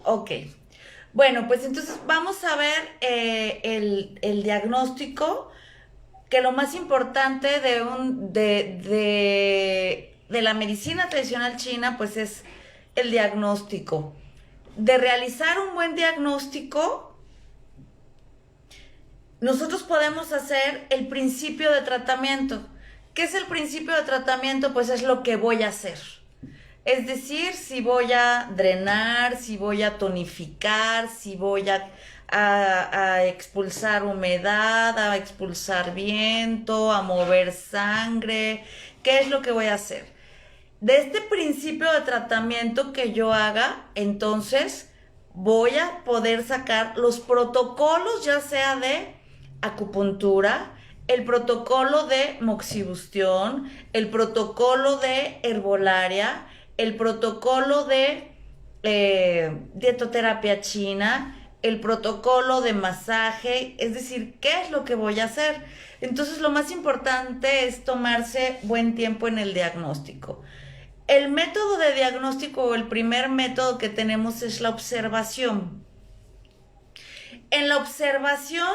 Ok. Bueno, pues entonces vamos a ver el diagnóstico, que lo más importante de la medicina tradicional china, pues es el diagnóstico. De realizar un buen diagnóstico, nosotros podemos hacer el principio de tratamiento. ¿Qué es el principio de tratamiento? Pues es lo que voy a hacer. Es decir, si voy a drenar, si voy a tonificar, si voy a expulsar humedad, a expulsar viento, a mover sangre. ¿Qué es lo que voy a hacer? De este principio de tratamiento que yo haga, entonces voy a poder sacar los protocolos, ya sea de acupuntura, el protocolo de moxibustión, el protocolo de herbolaria, el protocolo de dietoterapia china, el protocolo de masaje, es decir, ¿qué es lo que voy a hacer? Entonces lo más importante es tomarse buen tiempo en el diagnóstico. El método de diagnóstico o el primer método que tenemos es la observación. En la observación,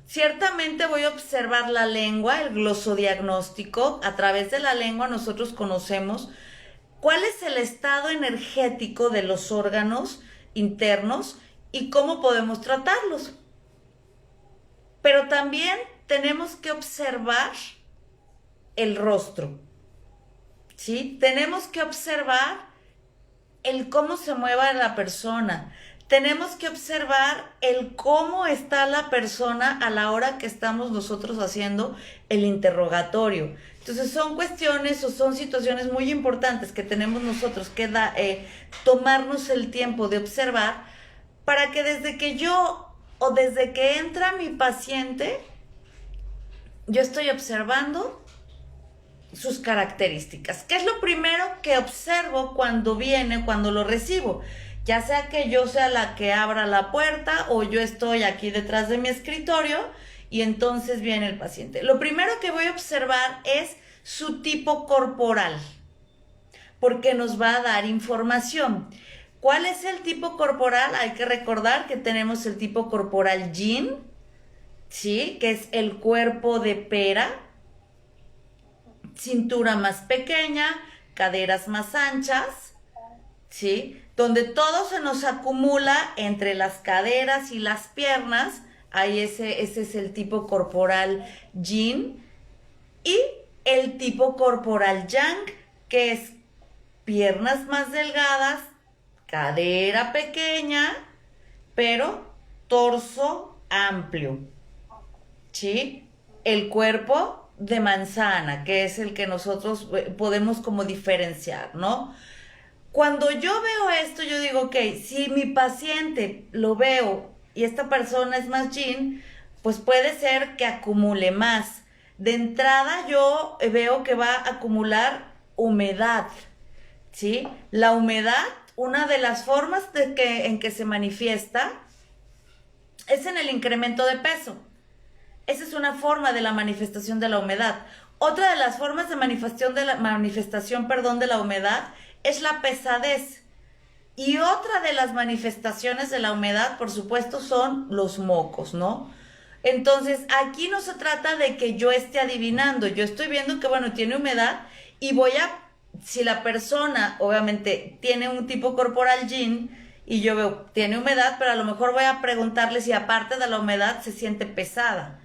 ciertamente voy a observar la lengua, el glosodiagnóstico. A través de la lengua nosotros conocemos cuál es el estado energético de los órganos internos y cómo podemos tratarlos. Pero también tenemos que observar el rostro, ¿sí? Tenemos que observar el cómo se mueva la persona. Tenemos que observar el cómo está la persona a la hora que estamos nosotros haciendo el interrogatorio. Entonces son cuestiones o son situaciones muy importantes que tenemos nosotros que tomarnos el tiempo de observar para que desde que yo o desde que entra mi paciente, yo estoy observando sus características. ¿Qué es lo primero que observo cuando viene, cuando lo recibo? Ya sea que yo sea la que abra la puerta o yo estoy aquí detrás de mi escritorio y entonces viene el paciente. Lo primero que voy a observar es su tipo corporal, porque nos va a dar información. ¿Cuál es el tipo corporal? Hay que recordar que tenemos el tipo corporal Yin, ¿sí? Que es el cuerpo de pera, cintura más pequeña, caderas más anchas, ¿sí? Donde todo se nos acumula entre las caderas y las piernas. Ahí ese es el tipo corporal Yin. Y el tipo corporal Yang, que es piernas más delgadas, cadera pequeña, pero torso amplio, ¿sí? El cuerpo de manzana, que es el que nosotros podemos como diferenciar, ¿no? Cuando yo veo esto, yo digo, ok, si mi paciente lo veo y esta persona es más yin, pues puede ser que acumule más. De entrada yo veo que va a acumular humedad, ¿sí? La humedad, una de las formas en que se manifiesta es en el incremento de peso. Esa es una forma de la manifestación de la humedad. Otra de las formas de manifestación de la humedad es la pesadez. Y otra de las manifestaciones de la humedad, por supuesto, son los mocos, ¿no? Entonces, aquí no se trata de que yo esté adivinando. Yo estoy viendo que, bueno, tiene humedad y si la persona, obviamente, tiene un tipo corporal yin y yo veo, tiene humedad, pero a lo mejor voy a preguntarle si aparte de la humedad se siente pesada,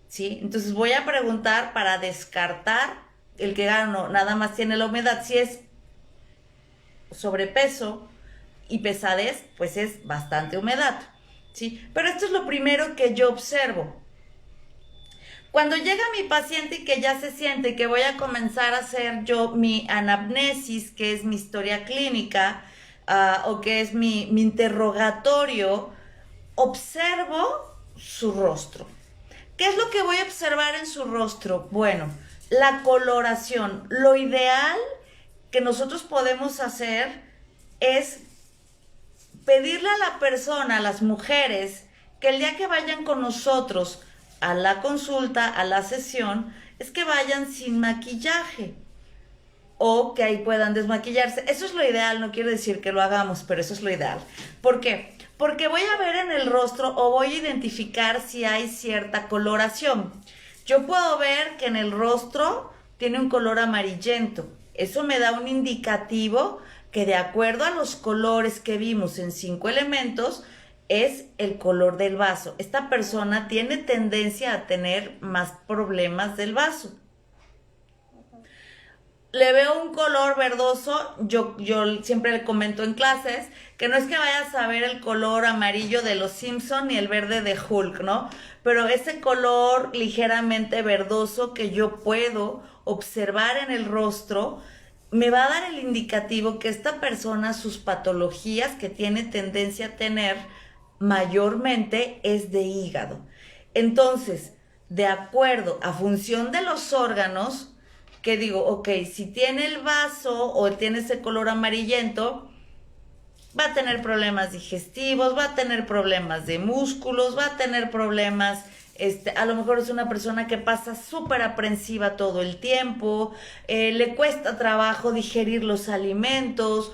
¿sí? Entonces voy a preguntar para descartar el que no, nada más tiene la humedad. Si es sobrepeso y pesadez, pues es bastante humedad, ¿sí? Pero esto es lo primero que yo observo. Cuando llega mi paciente y que ya se siente que voy a comenzar a hacer yo mi anamnesis, que es mi historia clínica, o que es mi interrogatorio, observo su rostro. ¿Qué es lo que voy a observar en su rostro? Bueno, la coloración. Lo ideal que nosotros podemos hacer es pedirle a la persona, a las mujeres, que el día que vayan con nosotros a la consulta, a la sesión, es que vayan sin maquillaje. o que ahí puedan desmaquillarse. Eso es lo ideal, no quiere decir que lo hagamos, pero eso es lo ideal. ¿Por qué? Porque voy a ver en el rostro o voy a identificar si hay cierta coloración. Yo puedo ver que en el rostro tiene un color amarillento. Eso me da un indicativo que de acuerdo a los colores que vimos en 5 elementos, es el color del vaso. Esta persona tiene tendencia a tener más problemas del vaso. Le veo un color verdoso, yo siempre le comento en clases que no es que vayas a ver el color amarillo de los Simpson ni el verde de Hulk, ¿no? Pero ese color ligeramente verdoso que yo puedo observar en el rostro me va a dar el indicativo que esta persona, sus patologías que tiene tendencia a tener mayormente es de hígado. Entonces, de acuerdo a función de los órganos, que digo, ok, si tiene el vaso o tiene ese color amarillento, va a tener problemas digestivos, va a tener problemas de músculos, va a tener problemas, a lo mejor es una persona que pasa súper aprensiva todo el tiempo, le cuesta trabajo digerir los alimentos,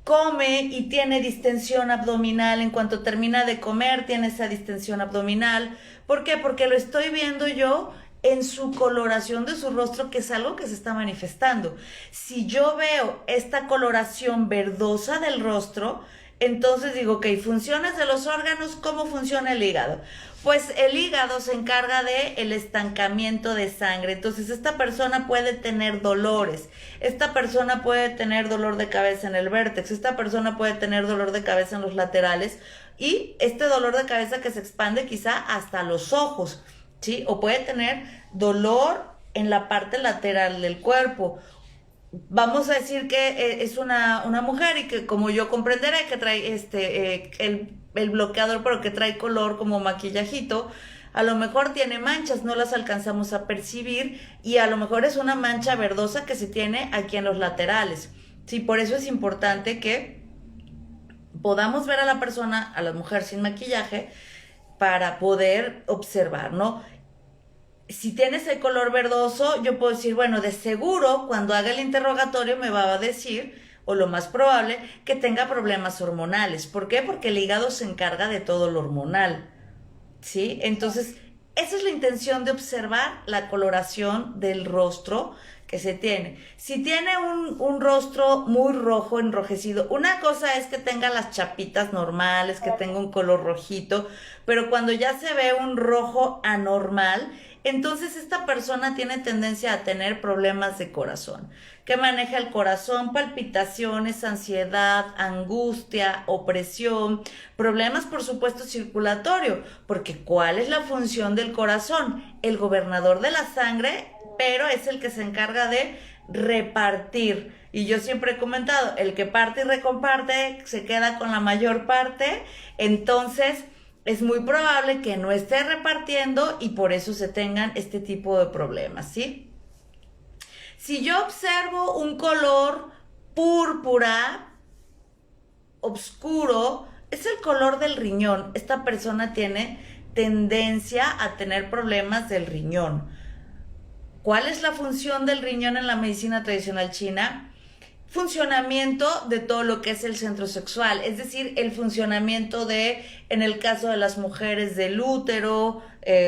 come y tiene distensión abdominal, en cuanto termina de comer tiene esa distensión abdominal. ¿Por qué? Porque lo estoy viendo yo en su coloración de su rostro, que es algo que se está manifestando. Si yo veo esta coloración verdosa del rostro, entonces digo, ok, funciones de los órganos, ¿cómo funciona el hígado? Pues el hígado se encarga de el estancamiento de sangre. Entonces esta persona puede tener dolores, esta persona puede tener dolor de cabeza en el vértex, esta persona puede tener dolor de cabeza en los laterales y este dolor de cabeza que se expande quizá hasta los ojos, ¿sí? O puede tener dolor en la parte lateral del cuerpo. Vamos a decir que es una mujer y que, como yo comprenderé, que trae el bloqueador, pero que trae color como maquillajito, a lo mejor tiene manchas, no las alcanzamos a percibir y a lo mejor es una mancha verdosa que se tiene aquí en los laterales. Sí, por eso es importante que podamos ver a la persona, a la mujer sin maquillaje, para poder observar, ¿no? Si tiene ese color verdoso, yo puedo decir, bueno, de seguro cuando haga el interrogatorio me va a decir, o lo más probable, que tenga problemas hormonales. ¿Por qué? Porque el hígado se encarga de todo lo hormonal, ¿sí? Entonces, esa es la intención de observar la coloración del rostro que se tiene. Si tiene un rostro muy rojo, enrojecido, una cosa es que tenga las chapitas normales, que tenga un color rojito, pero cuando ya se ve un rojo anormal, entonces esta persona tiene tendencia a tener problemas de corazón, que maneja el corazón, palpitaciones, ansiedad, angustia, opresión, problemas por supuesto circulatorio, porque ¿cuál es la función del corazón? El gobernador de la sangre, pero es el que se encarga de repartir. Y yo siempre he comentado, el que parte y recomparte se queda con la mayor parte, entonces es muy probable que no esté repartiendo y por eso se tengan este tipo de problemas, ¿sí? Si yo observo un color púrpura, oscuro, es el color del riñón. Esta persona tiene tendencia a tener problemas del riñón. ¿Cuál es la función del riñón en la medicina tradicional china? Funcionamiento de todo lo que es el centro sexual, es decir, el funcionamiento de, en el caso de las mujeres, del útero,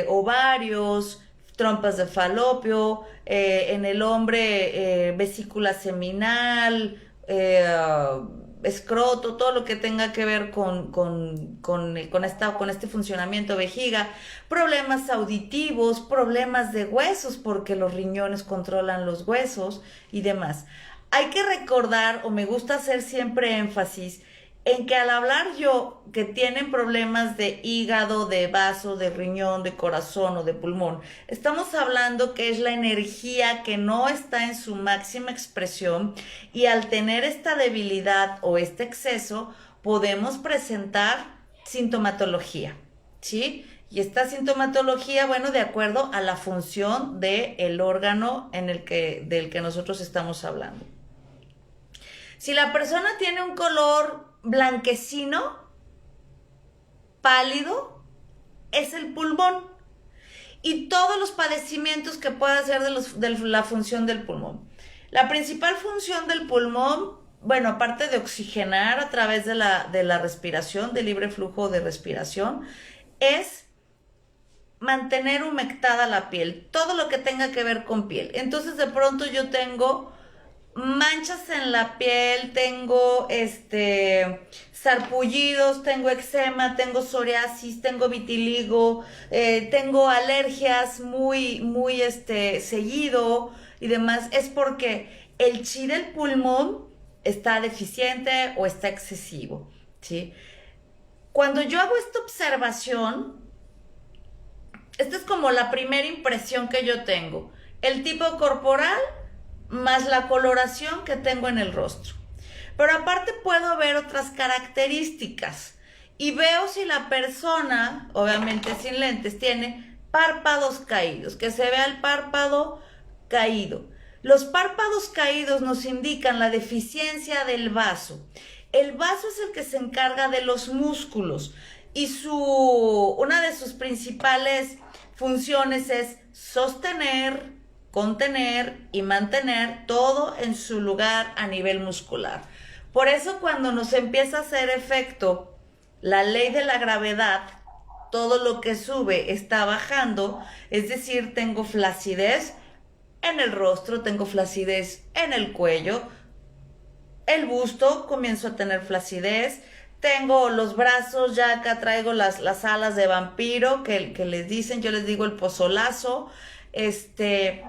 ovarios, trompas de falopio, en el hombre, vesícula seminal, escroto, todo lo que tenga que ver con este funcionamiento, vejiga, problemas auditivos, problemas de huesos, porque los riñones controlan los huesos y demás. Hay que recordar, o me gusta hacer siempre énfasis, en que al hablar yo que tienen problemas de hígado, de vaso, de riñón, de corazón o de pulmón, estamos hablando que es la energía que no está en su máxima expresión y al tener esta debilidad o este exceso podemos presentar sintomatología, ¿sí? Y esta sintomatología, bueno, de acuerdo a la función del órgano del que nosotros estamos hablando. Si la persona tiene un color blanquecino, pálido, es el pulmón. Y todos los padecimientos que pueda hacer de la función del pulmón. La principal función del pulmón, bueno, aparte de oxigenar a través de la respiración, de libre flujo de respiración, es mantener humectada la piel, todo lo que tenga que ver con piel. Entonces de pronto yo tengo manchas en la piel, tengo sarpullidos, tengo eczema, tengo psoriasis, tengo vitiligo, tengo alergias muy seguido y demás, es porque el chi del pulmón está deficiente o está excesivo, ¿sí? Cuando yo hago esta observación, esta es como la primera impresión que yo tengo. El tipo corporal más la coloración que tengo en el rostro. Pero aparte puedo ver otras características y veo si la persona, obviamente sin lentes, tiene párpados caídos, que se vea el párpado caído. Los párpados caídos nos indican la deficiencia del vaso. El vaso es el que se encarga de los músculos y una de sus principales funciones es sostener, contener y mantener todo en su lugar a nivel muscular. Por eso cuando nos empieza a hacer efecto la ley de la gravedad, todo lo que sube está bajando, es decir, tengo flacidez en el rostro, tengo flacidez en el cuello, el busto, comienzo a tener flacidez, tengo los brazos, ya acá traigo las alas de vampiro que les dicen, yo les digo el pozolazo. Esta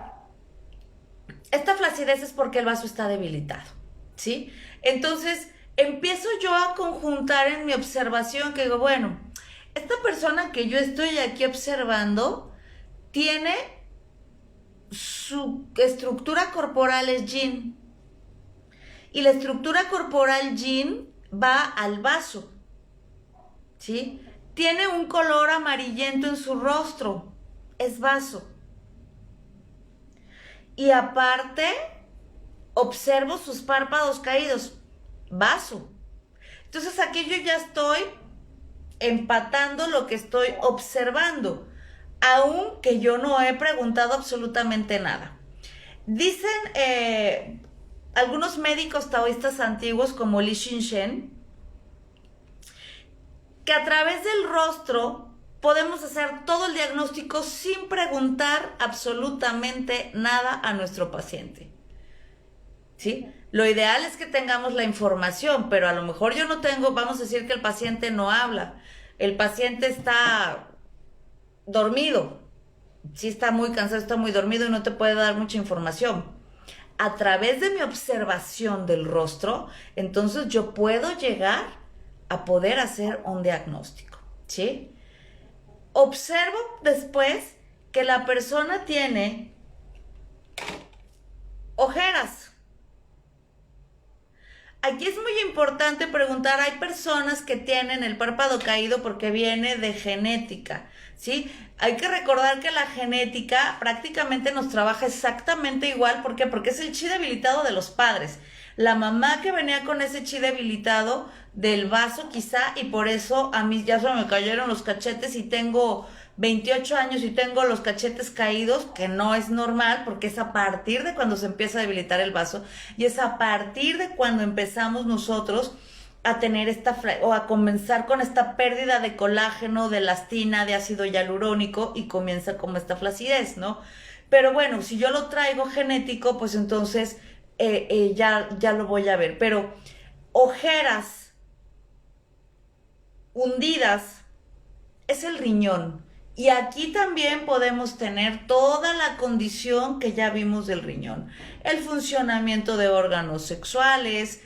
flacidez es porque el vaso está debilitado, ¿sí? Entonces empiezo yo a conjuntar en mi observación que digo, bueno, esta persona que yo estoy aquí observando tiene su estructura corporal es yin. Y la estructura corporal yin va al vaso, ¿sí? Tiene un color amarillento en su rostro, es vaso. Y aparte, observo sus párpados caídos, vaso. Entonces aquí yo ya estoy empatando lo que estoy observando, aunque yo no he preguntado absolutamente nada. Dicen algunos médicos taoístas antiguos como Li Xinchen que a través del rostro podemos hacer todo el diagnóstico sin preguntar absolutamente nada a nuestro paciente, ¿sí? Lo ideal es que tengamos la información, pero a lo mejor yo no tengo, vamos a decir que el paciente no habla, el paciente está dormido, sí está muy cansado, está muy dormido y no te puede dar mucha información. A través de mi observación del rostro, entonces yo puedo llegar a poder hacer un diagnóstico, ¿sí? Observo después que la persona tiene ojeras. Aquí es muy importante preguntar, hay personas que tienen el párpado caído porque viene de genética, ¿sí? Hay que recordar que la genética prácticamente nos trabaja exactamente igual. ¿Por qué? Porque es el chi debilitado de los padres. La mamá que venía con ese chi debilitado del vaso quizá, y por eso a mí ya se me cayeron los cachetes y tengo 28 años y tengo los cachetes caídos, que no es normal porque es a partir de cuando se empieza a debilitar el vaso y es a partir de cuando empezamos nosotros a tener o a comenzar con esta pérdida de colágeno, de elastina, de ácido hialurónico y comienza como esta flacidez, ¿no? Pero bueno, si yo lo traigo genético, pues entonces ya lo voy a ver. Pero ojeras hundidas es el riñón. Y aquí también podemos tener toda la condición que ya vimos del riñón. El funcionamiento de órganos sexuales,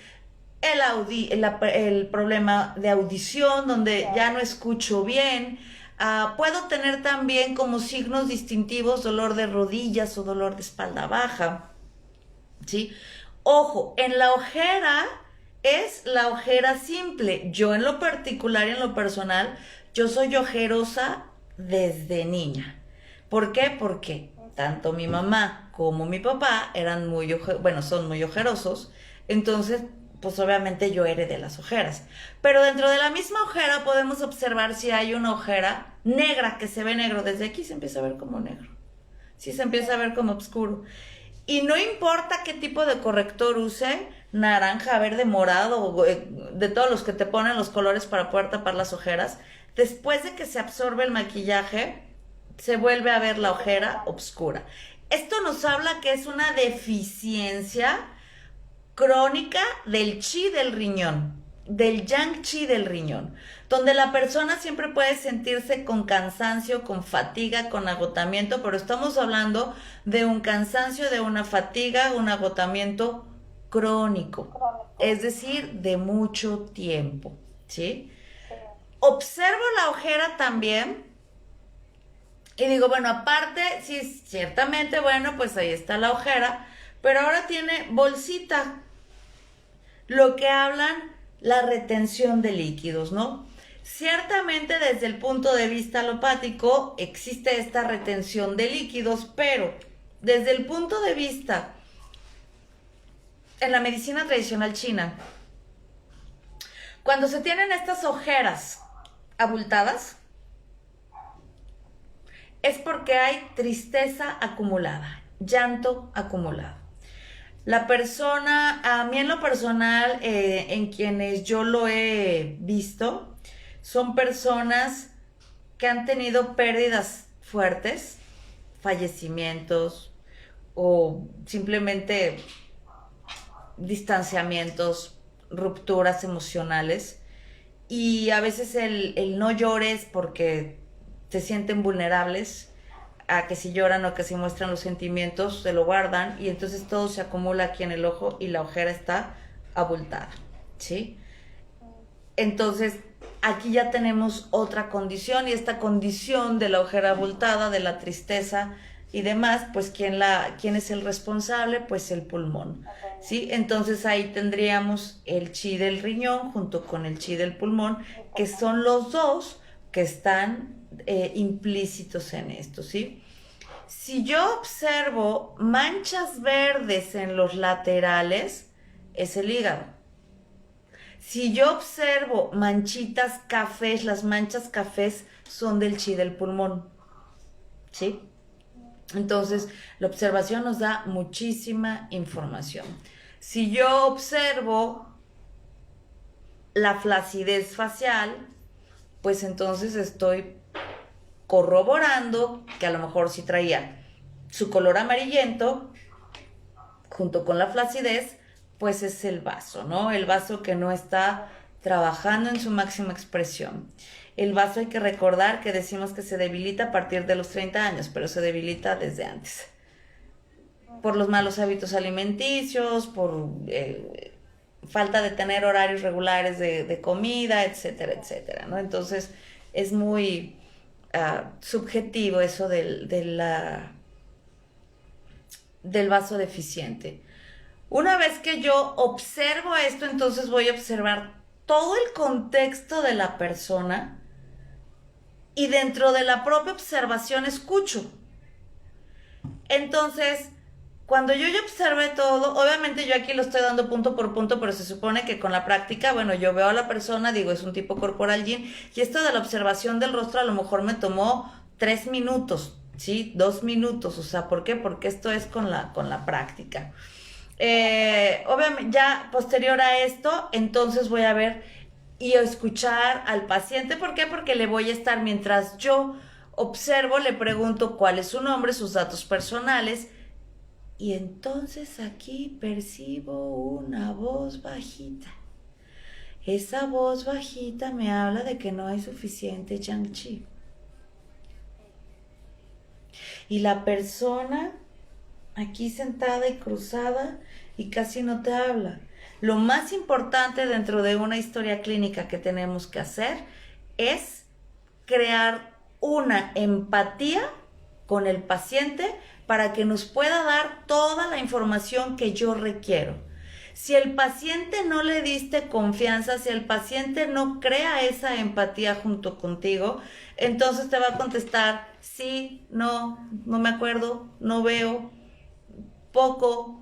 el problema de audición, donde ya no escucho bien. Puedo tener también como signos distintivos dolor de rodillas o dolor de espalda baja, ¿sí? Ojo, en la ojera es la ojera simple. Yo en lo particular y en lo personal, yo soy ojerosa desde niña. ¿Por qué? Porque tanto mi mamá como mi papá son muy ojerosos. Entonces, pues obviamente yo heredé las ojeras. Pero dentro de la misma ojera podemos observar si hay una ojera negra, que se ve negro. Desde aquí se empieza a ver como negro. Sí, se empieza a ver como oscuro. Y no importa qué tipo de corrector use, naranja, verde, morado, de todos los que te ponen los colores para poder tapar las ojeras, después de que se absorbe el maquillaje, se vuelve a ver la ojera oscura. Esto nos habla que es una deficiencia crónica del chi del riñón, del yang chi del riñón, donde la persona siempre puede sentirse con cansancio, con fatiga, con agotamiento, pero estamos hablando de un cansancio, de una fatiga, un agotamiento crónico, es decir, de mucho tiempo, ¿sí? Observo la ojera también y digo, bueno, aparte, sí, ciertamente, bueno, pues ahí está la ojera, pero ahora tiene bolsita, lo que hablan la retención de líquidos, ¿no? Ciertamente desde el punto de vista alopático existe esta retención de líquidos, pero desde el punto de vista en la medicina tradicional china, cuando se tienen estas ojeras abultadas, es porque hay tristeza acumulada, llanto acumulado. La persona, a mí en lo personal, en quienes yo lo he visto, son personas que han tenido pérdidas fuertes, fallecimientos o simplemente distanciamientos, rupturas emocionales. Y a veces el no llores porque se sienten vulnerables a que si lloran o que si muestran los sentimientos, se lo guardan y entonces todo se acumula aquí en el ojo y la ojera está abultada, ¿sí? Entonces, aquí ya tenemos otra condición y esta condición de la ojera abultada, de la tristeza y demás, pues ¿quién es el responsable? Pues el pulmón, ¿sí? Entonces ahí tendríamos el chi del riñón junto con el chi del pulmón, que son los dos que están implícitos en esto, ¿sí? Si yo observo manchas verdes en los laterales, es el hígado. Si yo observo manchitas cafés, las manchas cafés son del chi del pulmón, ¿sí? Entonces, la observación nos da muchísima información. Si yo observo la flacidez facial, pues entonces estoy corroborando que a lo mejor sí traía su color amarillento junto con la flacidez, pues es el vaso, ¿no? El vaso que no está trabajando en su máxima expresión. El vaso hay que recordar que decimos que se debilita a partir de los 30 años, pero se debilita desde antes. Por los malos hábitos alimenticios, por falta de tener horarios regulares de comida, etcétera, etcétera, ¿no? Entonces es muy subjetivo eso del vaso deficiente. Una vez que yo observo esto, entonces voy a observar todo el contexto de la persona y dentro de la propia observación escucho. Entonces, cuando yo ya observé todo, obviamente yo aquí lo estoy dando punto por punto, pero se supone que con la práctica, bueno, yo veo a la persona, digo, es un tipo corporal yin, y esto de la observación del rostro a lo mejor me tomó 3 minutos, ¿sí? 2 minutos, o sea, ¿por qué? Porque esto es con la práctica. Obviamente, ya posterior a esto, entonces voy a ver y escuchar al paciente. ¿Por qué? Porque le voy a estar, mientras yo observo, le pregunto cuál es su nombre, sus datos personales, y entonces aquí percibo una voz bajita. Esa voz bajita me habla de que no hay suficiente yang chi. Y la persona aquí sentada y cruzada y casi no te habla. Lo más importante dentro de una historia clínica que tenemos que hacer es crear una empatía con el paciente para que nos pueda dar toda la información que yo requiero. Si el paciente no le diste confianza, si el paciente no crea esa empatía junto contigo, entonces te va a contestar sí, no, no me acuerdo, no veo, poco,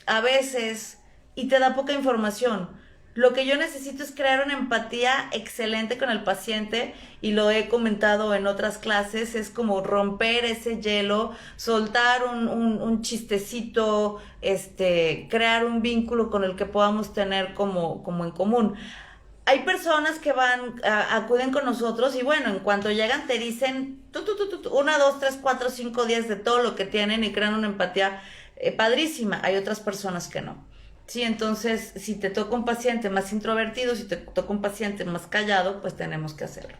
a veces, y te da poca información. Lo que yo necesito es crear una empatía excelente con el paciente y lo he comentado en otras clases, es como romper ese hielo, soltar un chistecito, crear un vínculo con el que podamos tener como en común. Hay personas que acuden con nosotros y bueno, en cuanto llegan te dicen 1, 2, 3, 4, 5 días de todo lo que tienen y crean una empatía padrísima. Hay otras personas que no. Sí, entonces si te toca un paciente más introvertido, si te toca un paciente más callado, pues tenemos que hacerlo.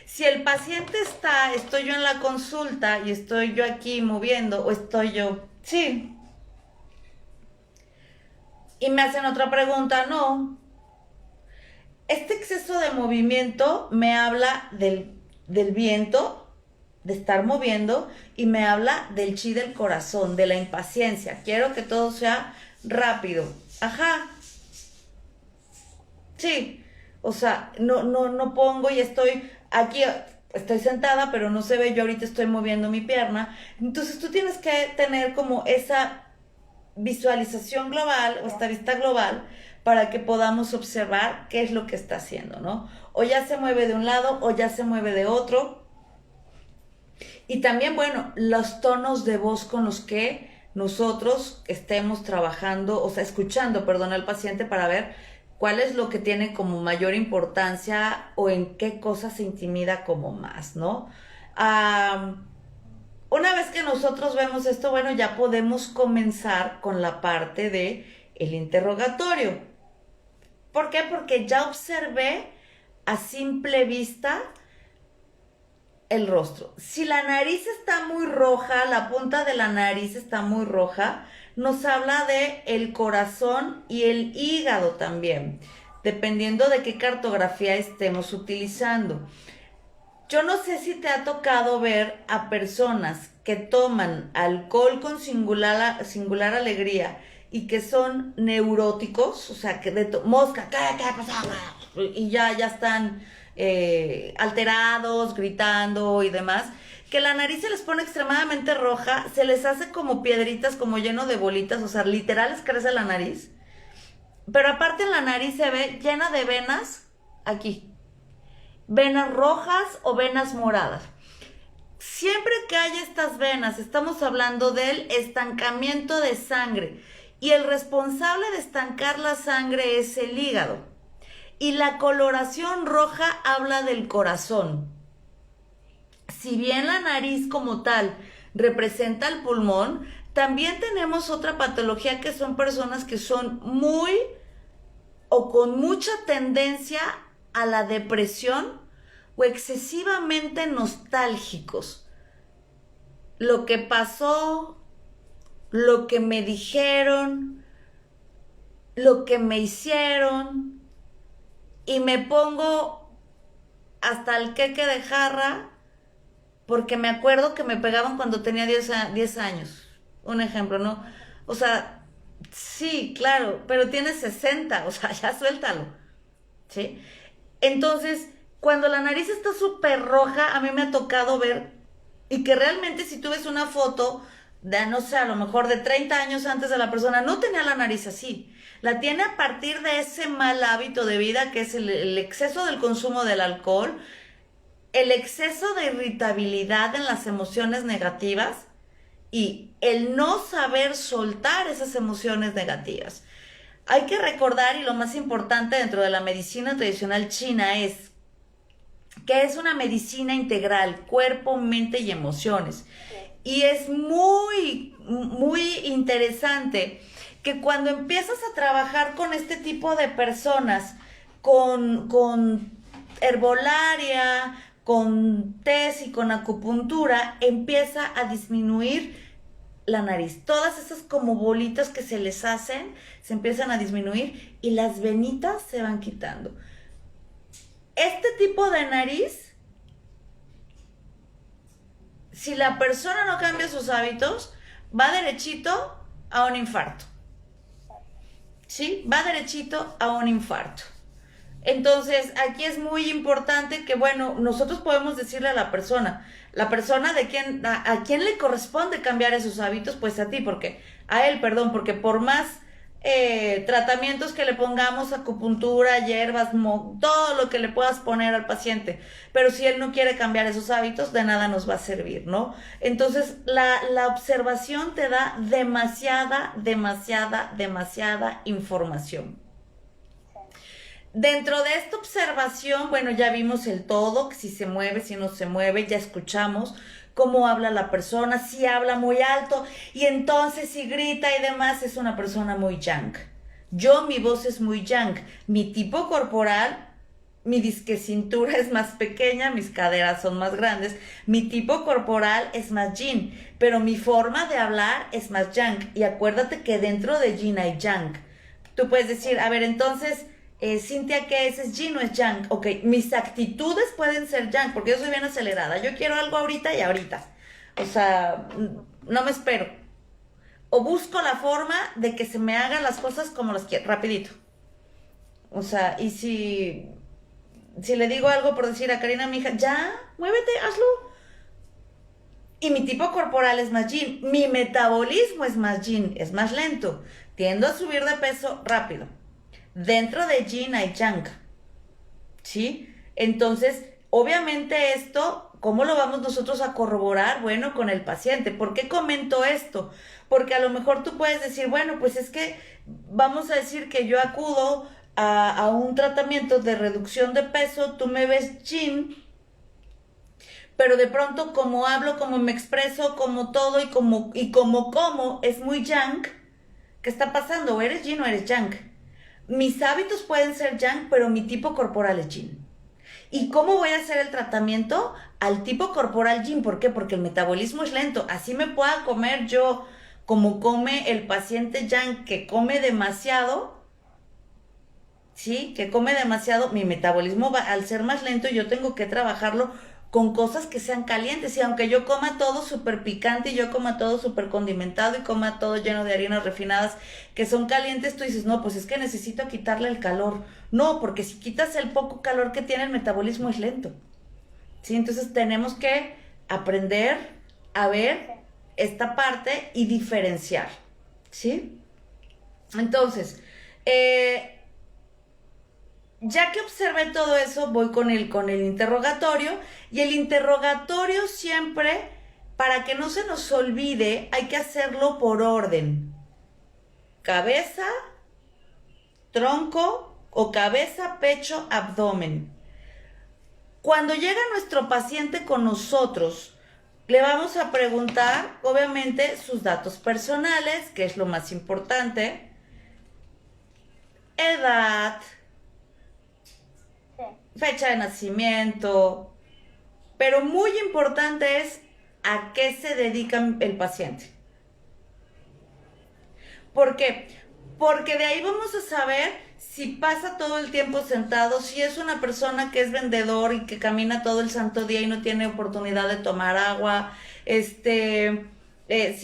Si el paciente estoy yo en la consulta y estoy yo aquí moviendo o estoy yo, sí, y me hacen otra pregunta, no. Este exceso de movimiento me habla del viento, de estar moviendo, y me habla del chi del corazón, de la impaciencia. Quiero que todo sea rápido. Ajá. Sí. O sea, no pongo y estoy aquí, estoy sentada, pero no se ve, yo ahorita estoy moviendo mi pierna. Entonces tú tienes que tener como esa visualización global o esta vista global para que podamos observar qué es lo que está haciendo, ¿no? O ya se mueve de un lado o ya se mueve de otro. Y también, bueno, los tonos de voz con los que nosotros estemos trabajando, o sea, escuchando, perdón, al paciente para ver cuál es lo que tiene como mayor importancia o en qué cosa se intimida como más, ¿no? Una vez que nosotros vemos esto, bueno, ya podemos comenzar con la parte de el interrogatorio. ¿Por qué? Porque ya observé a simple vista el rostro. Si la nariz está muy roja, la punta de la nariz está muy roja, nos habla de el corazón y el hígado también, dependiendo de qué cartografía estemos utilizando. Yo no sé si te ha tocado ver a personas que toman alcohol con singular alegría y que son neuróticos, o sea, que mosca, ¿qué pasó? Y ya están alterados, gritando y demás, que la nariz se les pone extremadamente roja, se les hace como piedritas, como lleno de bolitas, o sea, literal les crece la nariz, pero aparte en la nariz se ve llena de venas aquí, venas rojas o venas moradas. Siempre que haya estas venas, estamos hablando del estancamiento de sangre, y el responsable de estancar la sangre es el hígado. Y la coloración roja habla del corazón. Si bien la nariz como tal representa el pulmón, también tenemos otra patología que son personas que son muy o con mucha tendencia a la depresión o excesivamente nostálgicos. Lo que pasó, lo que me dijeron, lo que me hicieron, y me pongo hasta el queque de jarra porque me acuerdo que me pegaban cuando tenía 10 años. Un ejemplo, ¿no? O sea, sí, claro, pero tienes 60, o sea, ya suéltalo, ¿sí? Entonces, cuando la nariz está súper roja, a mí me ha tocado ver, y que realmente si tú ves una foto de, no sé, a lo mejor de 30 años antes de la persona, no tenía la nariz así. La tiene a partir de ese mal hábito de vida que es el exceso del consumo del alcohol, el exceso de irritabilidad en las emociones negativas y el no saber soltar esas emociones negativas. Hay que recordar, y lo más importante dentro de la medicina tradicional china es que es una medicina integral, cuerpo, mente y emociones. Y es muy, muy interesante que cuando empiezas a trabajar con este tipo de personas, con herbolaria, con tés y con acupuntura, empieza a disminuir la nariz. Todas esas como bolitas que se les hacen, se empiezan a disminuir y las venitas se van quitando. Este tipo de nariz, si la persona no cambia sus hábitos, va derechito a un infarto. ¿Sí? Va derechito a un infarto. Entonces, aquí es muy importante que, bueno, nosotros podemos decirle a la persona a quién le corresponde cambiar esos hábitos, pues a ti, porque, a él, perdón, porque por más tratamientos que le pongamos, acupuntura, hierbas, todo lo que le puedas poner al paciente. Pero si él no quiere cambiar esos hábitos, de nada nos va a servir, ¿no? Entonces, la observación te da demasiada información. Dentro de esta observación, bueno, ya vimos el todo, si se mueve, si no se mueve, ya escuchamos cómo habla la persona, si habla muy alto y entonces si grita y demás, es una persona muy yang. Mi voz es muy yang. Mi tipo corporal, mi disque cintura es más pequeña, mis caderas son más grandes, mi tipo corporal es más yin, pero mi forma de hablar es más yang. Y acuérdate que dentro de yin hay yang. Tú puedes decir, a ver, entonces... Cintia, ¿qué es yin o es yang? Ok, mis actitudes pueden ser yang, porque yo soy bien acelerada. Yo quiero algo ahorita y ahorita. O sea, no me espero. O busco la forma de que se me hagan las cosas como las quiero, rapidito. O sea, y si le digo algo por decir a Karina, mi hija, ya, muévete, hazlo. Y mi tipo corporal es más yin. Mi metabolismo es más yin, es más lento. Tiendo a subir de peso rápido. Dentro de yin hay yang, ¿sí? Entonces, obviamente esto, ¿cómo lo vamos nosotros a corroborar? Bueno, con el paciente. ¿Por qué comento esto? Porque a lo mejor tú puedes decir, bueno, pues es que vamos a decir que yo acudo a un tratamiento de reducción de peso, tú me ves yin, pero de pronto como hablo, como me expreso, como todo y como es muy yang. ¿Qué está pasando? ¿O eres yin o eres yang? Mis hábitos pueden ser yang, pero mi tipo corporal es yin. ¿Y cómo voy a hacer el tratamiento? Al tipo corporal yin. ¿Por qué? Porque el metabolismo es lento. Así me pueda comer yo como come el paciente yang, que come demasiado, ¿sí? Que come demasiado. Mi metabolismo va, al ser más lento, yo tengo que trabajarlo con cosas que sean calientes. Y aunque yo coma todo súper picante y yo coma todo súper condimentado y coma todo lleno de harinas refinadas que son calientes, tú dices, no, pues es que necesito quitarle el calor. No, porque si quitas el poco calor que tiene, el metabolismo es lento. ¿Sí? Entonces tenemos que aprender a ver esta parte y diferenciar. ¿Sí? Entonces, ya que observé todo eso, voy con el interrogatorio. Y el interrogatorio siempre, para que no se nos olvide, hay que hacerlo por orden. Cabeza, tronco o cabeza, pecho, abdomen. Cuando llega nuestro paciente con nosotros, le vamos a preguntar, obviamente, sus datos personales, que es lo más importante, edad, fecha de nacimiento, pero muy importante es a qué se dedica el paciente. ¿Por qué? Porque de ahí vamos a saber si pasa todo el tiempo sentado, si es una persona que es vendedor y que camina todo el santo día y no tiene oportunidad de tomar agua, si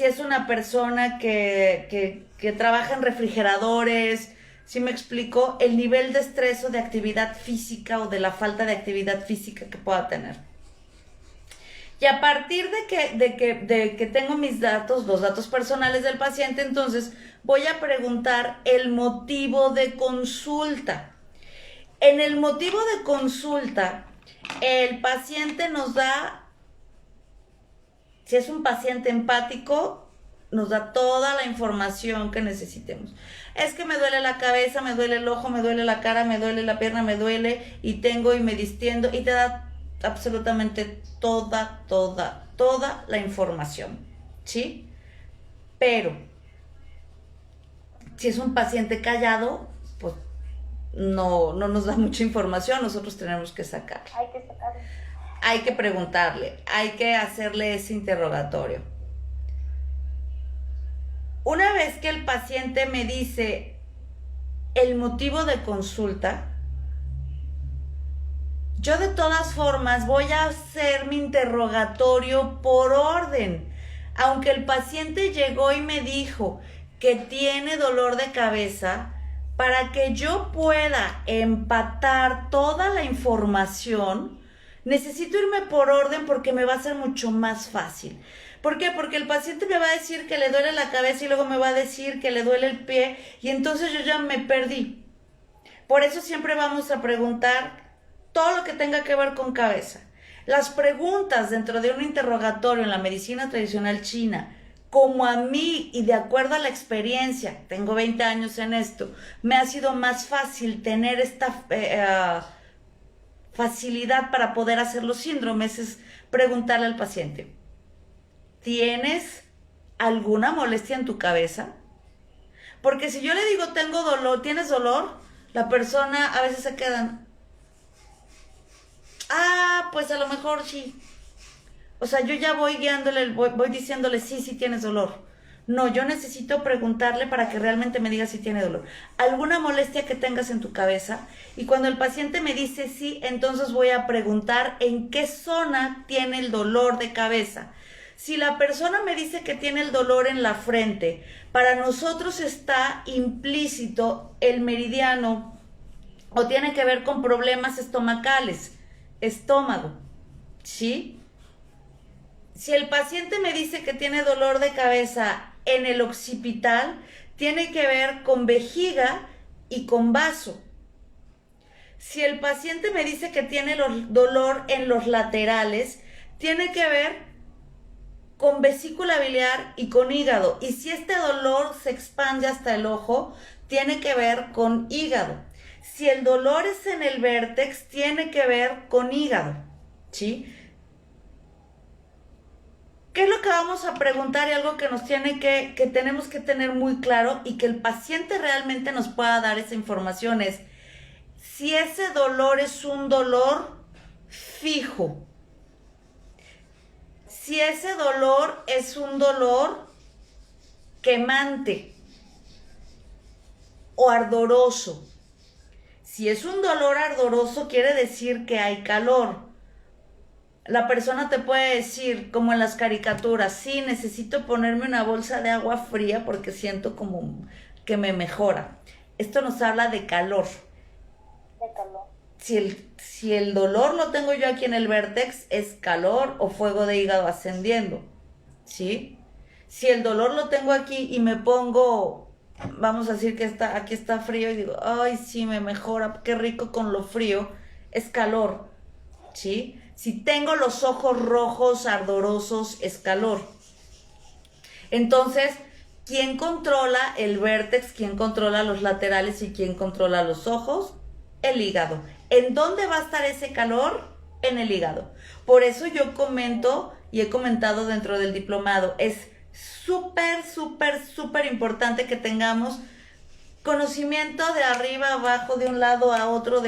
es una persona que trabaja en refrigeradores. ¿Sí me explico? El nivel de estrés o de actividad física o de la falta de actividad física que pueda tener. Y a partir de que tengo mis datos, los datos personales del paciente, entonces voy a preguntar el motivo de consulta. En el motivo de consulta, el paciente nos da, si es un paciente empático, nos da toda la información que necesitemos. Es que me duele la cabeza, me duele el ojo, me duele la cara, me duele la pierna, me duele y tengo y me distiendo, y te da absolutamente toda la información, ¿sí? Pero si es un paciente callado, pues no nos da mucha información, nosotros tenemos que sacar. Hay que sacarlo. Hay que preguntarle, hay que hacerle ese interrogatorio. Una vez que el paciente me dice el motivo de consulta, yo de todas formas voy a hacer mi interrogatorio por orden. Aunque el paciente llegó y me dijo que tiene dolor de cabeza, para que yo pueda empatar toda la información, necesito irme por orden porque me va a ser mucho más fácil. ¿Por qué? Porque el paciente me va a decir que le duele la cabeza y luego me va a decir que le duele el pie y entonces yo ya me perdí. Por eso siempre vamos a preguntar todo lo que tenga que ver con cabeza. Las preguntas dentro de un interrogatorio en la medicina tradicional china, como a mí y de acuerdo a la experiencia, tengo 20 años en esto, me ha sido más fácil tener esta facilidad para poder hacer los síndromes, es preguntarle al paciente, ¿tienes alguna molestia en tu cabeza? Porque si yo le digo, tengo dolor, ¿tienes dolor? La persona a veces se quedan, pues a lo mejor sí. O sea, yo ya voy guiándole, voy diciéndole, sí, sí tienes dolor. No, yo necesito preguntarle para que realmente me diga si tiene dolor. ¿Alguna molestia que tengas en tu cabeza? Y cuando el paciente me dice sí, entonces voy a preguntar en qué zona tiene el dolor de cabeza. Si la persona me dice que tiene el dolor en la frente, para nosotros está implícito el meridiano o tiene que ver con problemas estomacales, estómago, ¿sí? Si el paciente me dice que tiene dolor de cabeza en el occipital, tiene que ver con vejiga y con vaso. Si el paciente me dice que tiene dolor en los laterales, tiene que ver con vesícula biliar y con hígado. Y si este dolor se expande hasta el ojo, tiene que ver con hígado. Si el dolor es en el vértex, tiene que ver con hígado, ¿sí? ¿Qué es lo que vamos a preguntar y algo que nos tiene que tenemos que tener muy claro y que el paciente realmente nos pueda dar esa información es si ese dolor es un dolor fijo? Si ese dolor es un dolor quemante o ardoroso. Si es un dolor ardoroso, quiere decir que hay calor. La persona te puede decir, como en las caricaturas, sí, necesito ponerme una bolsa de agua fría porque siento como que me mejora. Esto nos habla de calor. De calor. Si el dolor lo tengo yo aquí en el vértex, es calor o fuego de hígado ascendiendo, ¿sí? Si el dolor lo tengo aquí y me pongo, vamos a decir que aquí está frío y digo, ay, sí, me mejora, qué rico con lo frío, es calor, ¿sí? Si tengo los ojos rojos, ardorosos, es calor. Entonces, ¿quién controla el vértex? ¿Quién controla los laterales? ¿Y quién controla los ojos? El hígado. ¿En dónde va a estar ese calor? En el hígado. Por eso yo comento y he comentado dentro del diplomado, es súper, súper, súper importante que tengamos conocimiento de arriba a abajo, de un lado a otro,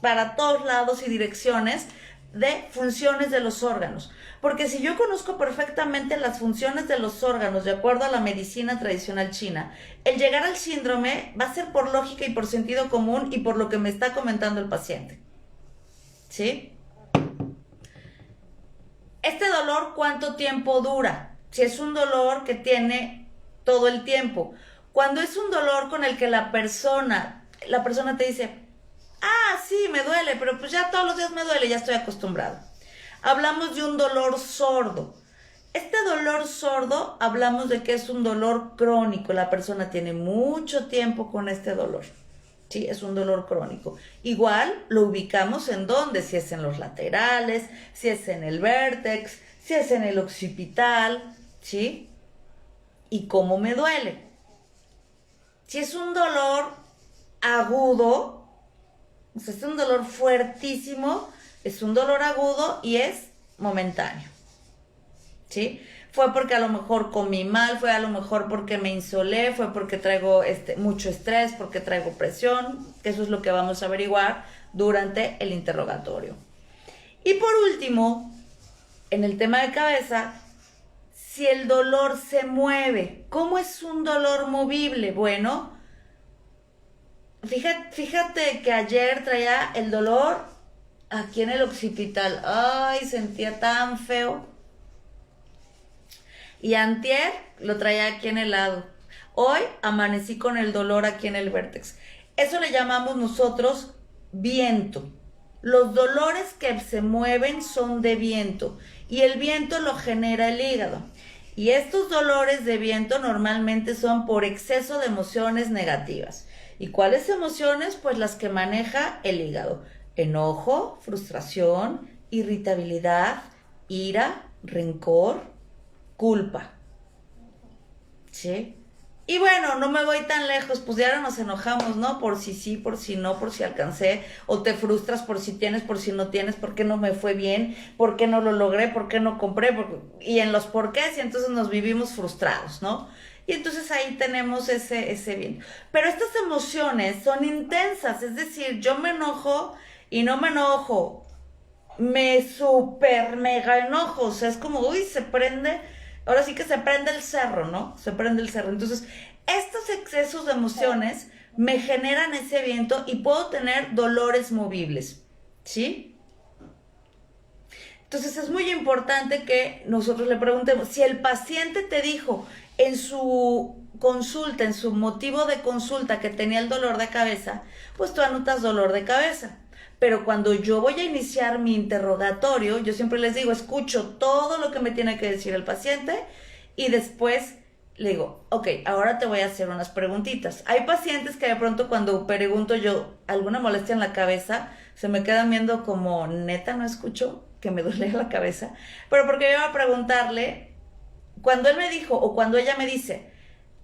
para todos lados y direcciones de funciones de los órganos. Porque si yo conozco perfectamente las funciones de los órganos de acuerdo a la medicina tradicional china, el llegar al síndrome va a ser por lógica y por sentido común y por lo que me está comentando el paciente. ¿Sí? Este dolor, ¿cuánto tiempo dura? Si es un dolor que tiene todo el tiempo. Cuando es un dolor con el que la persona te dice, sí, me duele, pero pues ya todos los días me duele, ya estoy acostumbrado. Hablamos de un dolor sordo. Este dolor sordo, hablamos de que es un dolor crónico. La persona tiene mucho tiempo con este dolor. Sí, es un dolor crónico. Igual lo ubicamos en dónde, si es en los laterales, si es en el vértex, si es en el occipital, ¿sí? ¿Y cómo me duele? Si es un dolor agudo, o sea, es un dolor fuertísimo, es un dolor agudo y es momentáneo, ¿sí? Fue porque a lo mejor comí mal, fue a lo mejor porque me insolé, fue porque traigo mucho estrés, porque traigo presión, que eso es lo que vamos a averiguar durante el interrogatorio. Y por último, en el tema de cabeza, si el dolor se mueve, ¿cómo es un dolor movible? Bueno, fíjate que ayer traía el dolor aquí en el occipital. Ay, sentía tan feo. Y antier lo traía aquí en el lado. Hoy amanecí con el dolor aquí en el vértex. Eso le llamamos nosotros viento, Los dolores que se mueven son de viento y el viento lo genera el hígado. Y estos dolores de viento normalmente son por exceso de emociones negativas. ¿Y cuáles emociones? Pues las que maneja el hígado. Enojo, frustración, irritabilidad, ira, rencor, culpa. ¿Sí? Y bueno, no me voy tan lejos, pues ya ahora nos enojamos, ¿no? Por si sí, por si no, por si alcancé, o te frustras por si tienes, por si no tienes, por qué no me fue bien, por qué no lo logré, por qué no compré, y en los porqués, y entonces nos vivimos frustrados, ¿no? Y entonces ahí tenemos ese bien. Pero estas emociones son intensas, es decir, yo me enojo y no me enojo, me super mega enojo, o sea, es como, uy, se prende, ahora sí que se prende el cerro, ¿no? Se prende el cerro. Entonces, estos excesos de emociones me generan ese viento y puedo tener dolores movibles, ¿sí? Entonces, es muy importante que nosotros le preguntemos, si el paciente te dijo en su consulta, en su motivo de consulta que tenía el dolor de cabeza, pues tú anotas dolor de cabeza. Pero cuando yo voy a iniciar mi interrogatorio, yo siempre les digo, escucho todo lo que me tiene que decir el paciente y después le digo, ok, ahora te voy a hacer unas preguntitas. Hay pacientes que de pronto cuando pregunto yo alguna molestia en la cabeza, se me quedan viendo como, neta, no escucho que me duele la cabeza. Pero porque yo voy a preguntarle, cuando él me dijo o cuando ella me dice,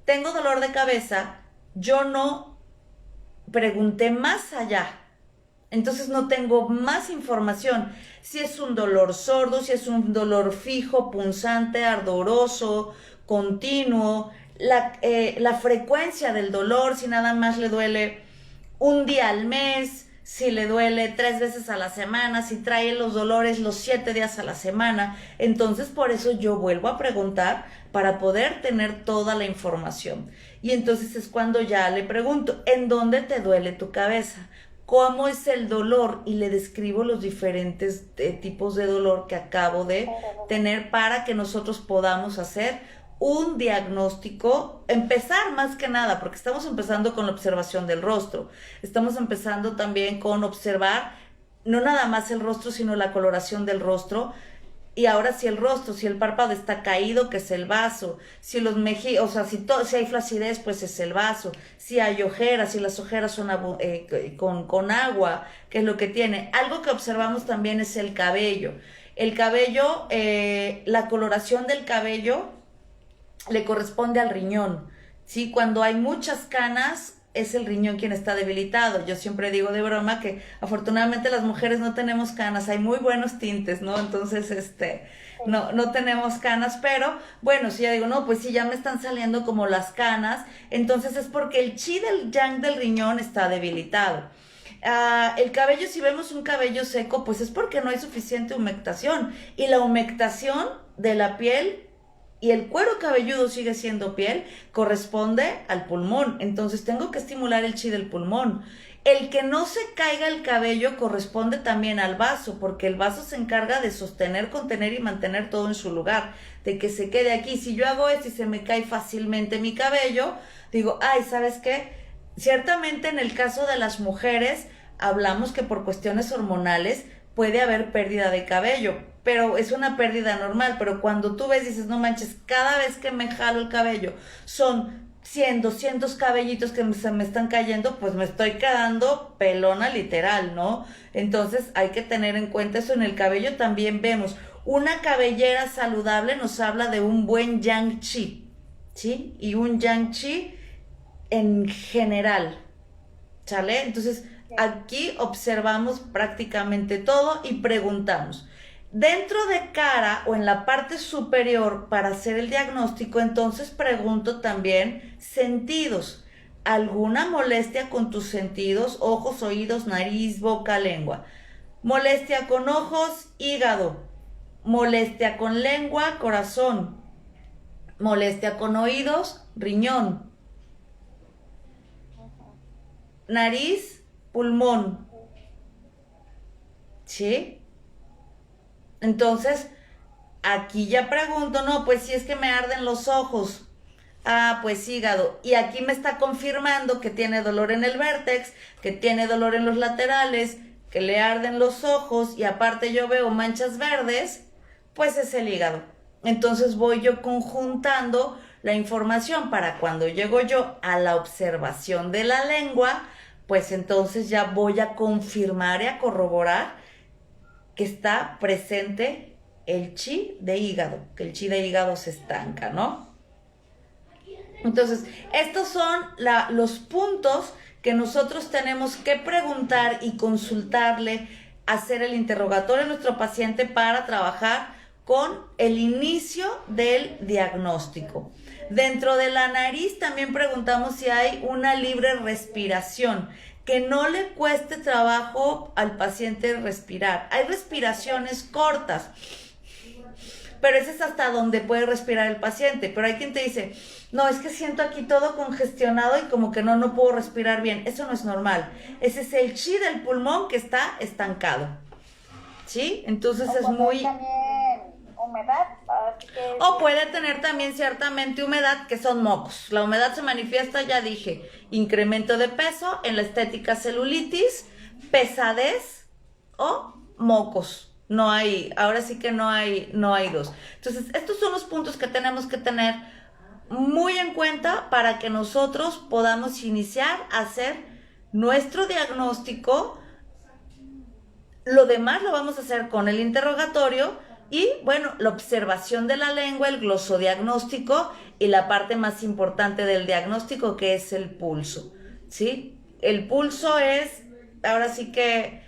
tengo dolor de cabeza, yo no pregunté más allá. Entonces no tengo más información. Si es un dolor sordo, si es un dolor fijo, punzante, ardoroso, continuo, la frecuencia del dolor, si nada más le duele un día al mes, si le duele 3 veces a la semana, si trae los dolores los 7 días a la semana. Entonces por eso yo vuelvo a preguntar para poder tener toda la información. Y entonces es cuando ya le pregunto, ¿en dónde te duele tu cabeza? ¿Cómo es el dolor? Y le describo los diferentes tipos de dolor que acabo de tener para que nosotros podamos hacer un diagnóstico, empezar más que nada, porque estamos empezando con la observación del rostro, estamos empezando también con observar no nada más el rostro, sino la coloración del rostro. Y ahora si el rostro, si el párpado está caído, que es el vaso, si los mejillas, o sea, si hay flacidez, pues es el vaso, si hay ojeras, si las ojeras son con agua, que es lo que tiene. Algo que observamos también es el cabello. El cabello, la coloración del cabello le corresponde al riñón, ¿sí? Cuando hay muchas canas, es el riñón quien está debilitado. Yo siempre digo de broma que afortunadamente las mujeres no tenemos canas, hay muy buenos tintes, ¿no? Entonces, no tenemos canas, pero bueno, si ya digo, no, pues sí, ya me están saliendo como las canas, entonces es porque el chi del yang del riñón está debilitado. El cabello, si vemos un cabello seco, pues es porque no hay suficiente humectación. Y la humectación de la piel y el cuero cabelludo sigue siendo piel, corresponde al pulmón. Entonces tengo que estimular el chi del pulmón. El que no se caiga el cabello corresponde también al vaso, porque el vaso se encarga de sostener, contener y mantener todo en su lugar, de que se quede aquí. Si yo hago esto y se me cae fácilmente mi cabello, digo, ay, ¿sabes qué? Ciertamente en el caso de las mujeres, hablamos que por cuestiones hormonales puede haber pérdida de cabello, pero es una pérdida normal. Pero cuando tú ves, dices, no manches, cada vez que me jalo el cabello son 100, 200 cabellitos que se me están cayendo, pues me estoy quedando pelona literal, ¿no? Entonces hay que tener en cuenta eso. En el cabello también vemos una cabellera saludable, nos habla de un buen yang chi, ¿sí? Y un yang chi en general, ¿sale? Entonces aquí observamos prácticamente todo y preguntamos. Dentro de cara o en la parte superior para hacer el diagnóstico, entonces pregunto también sentidos. ¿Alguna molestia con tus sentidos? Ojos, oídos, nariz, boca, lengua. Molestia con ojos, hígado. Molestia con lengua, corazón. Molestia con oídos, riñón. Nariz, pulmón. ¿Sí? Entonces, aquí ya pregunto, no, pues si es que me arden los ojos. Ah, pues hígado. Y aquí me está confirmando que tiene dolor en el vértex, que tiene dolor en los laterales, que le arden los ojos y aparte yo veo manchas verdes, pues es el hígado. Entonces voy yo conjuntando la información para cuando llego yo a la observación de la lengua, pues entonces ya voy a confirmar y a corroborar que está presente el chi de hígado, que el chi de hígado se estanca, ¿no? Entonces, estos son los puntos que nosotros tenemos que preguntar y consultarle, hacer el interrogatorio a nuestro paciente para trabajar con el inicio del diagnóstico. Dentro de la nariz también preguntamos si hay una libre respiración, que no le cueste trabajo al paciente respirar. Hay respiraciones cortas, pero ese es hasta donde puede respirar el paciente. Pero hay quien te dice, no, es que siento aquí todo congestionado y como que no puedo respirar bien. Eso no es normal. Ese es el chi del pulmón que está estancado. ¿Sí? Entonces es muy... También humedad. O puede tener también ciertamente humedad, que son mocos. La humedad se manifiesta, ya dije, incremento de peso, en la estética celulitis, pesadez o mocos. No hay, ahora sí que no hay dos. Entonces, estos son los puntos que tenemos que tener muy en cuenta para que nosotros podamos iniciar a hacer nuestro diagnóstico. Lo demás lo vamos a hacer con el interrogatorio y, bueno, la observación de la lengua, el glosodiagnóstico y la parte más importante del diagnóstico, que es el pulso, ¿sí? El pulso es, ahora sí que,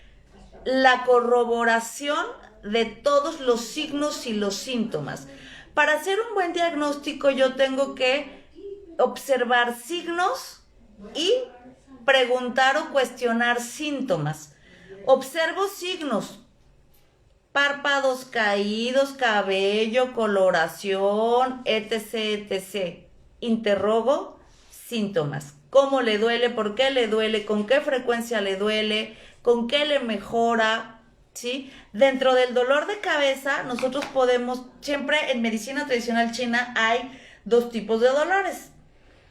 la corroboración de todos los signos y los síntomas. Para hacer un buen diagnóstico yo tengo que observar signos y preguntar o cuestionar síntomas. Observo signos, párpados caídos, cabello, coloración, etc., etc. Interrogo síntomas. ¿Cómo le duele? ¿Por qué le duele? ¿Con qué frecuencia le duele? ¿Con qué le mejora? ¿Sí? Dentro del dolor de cabeza, nosotros podemos, siempre en medicina tradicional china hay dos tipos de dolores.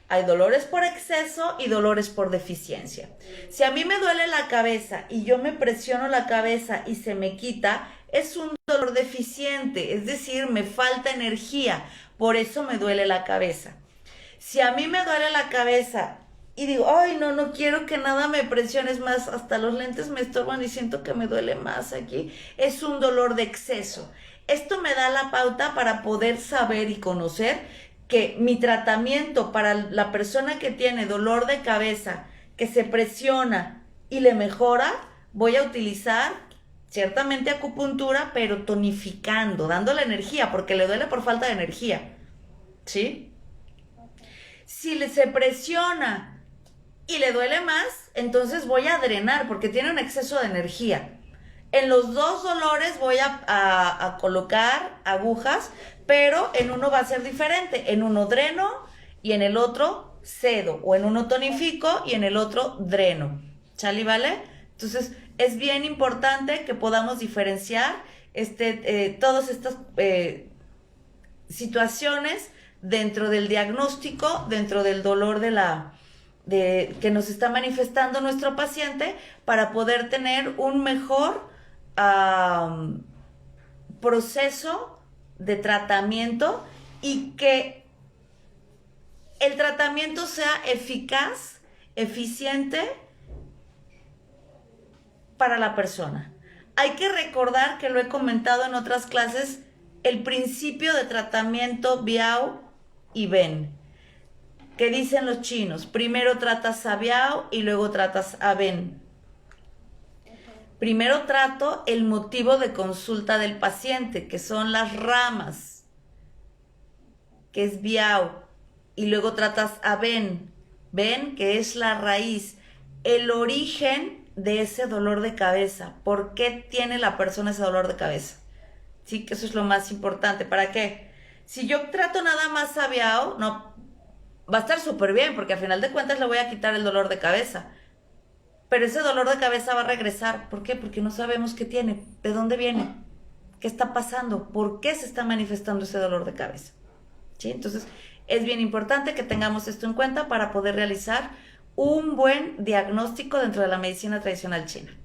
Hay dolores por exceso y dolores por deficiencia. Si a mí me duele la cabeza y yo me presiono la cabeza y se me quita, es un dolor deficiente, es decir, me falta energía, por eso me duele la cabeza. Si a mí me duele la cabeza y digo, ay, no quiero que nada me presiones más, hasta los lentes me estorban y siento que me duele más aquí, es un dolor de exceso. Esto me da la pauta para poder saber y conocer que mi tratamiento para la persona que tiene dolor de cabeza, que se presiona y le mejora, voy a utilizar ciertamente acupuntura, pero tonificando, dándole energía, porque le duele por falta de energía, ¿sí? Si se presiona y le duele más, entonces voy a drenar, porque tiene un exceso de energía. En los dos dolores voy a colocar agujas, pero en uno va a ser diferente. En uno dreno y en el otro cedo. O en uno tonifico y en el otro dreno. ¿Sale y vale? Entonces, es bien importante que podamos diferenciar todas estas situaciones dentro del diagnóstico, dentro del dolor que nos está manifestando nuestro paciente, para poder tener un mejor proceso de tratamiento y que el tratamiento sea eficaz, eficiente para la persona. Hay que recordar, que lo he comentado en otras clases, el principio de tratamiento Biao y Ven, que dicen los chinos: primero tratas a Biao y luego tratas a Ven. Primero trato el motivo de consulta del paciente, que son las ramas, que es Biao, y luego tratas a Ven, que es la raíz, el origen de ese dolor de cabeza. ¿Por qué tiene la persona ese dolor de cabeza? Sí, que eso es lo más importante. ¿Para qué? Si yo trato nada más a Biao, no, va a estar súper bien, porque al final de cuentas le voy a quitar el dolor de cabeza. Pero ese dolor de cabeza va a regresar. ¿Por qué? Porque no sabemos qué tiene, de dónde viene, qué está pasando, por qué se está manifestando ese dolor de cabeza. ¿Sí? Entonces, es bien importante que tengamos esto en cuenta para poder realizar un buen diagnóstico dentro de la medicina tradicional china.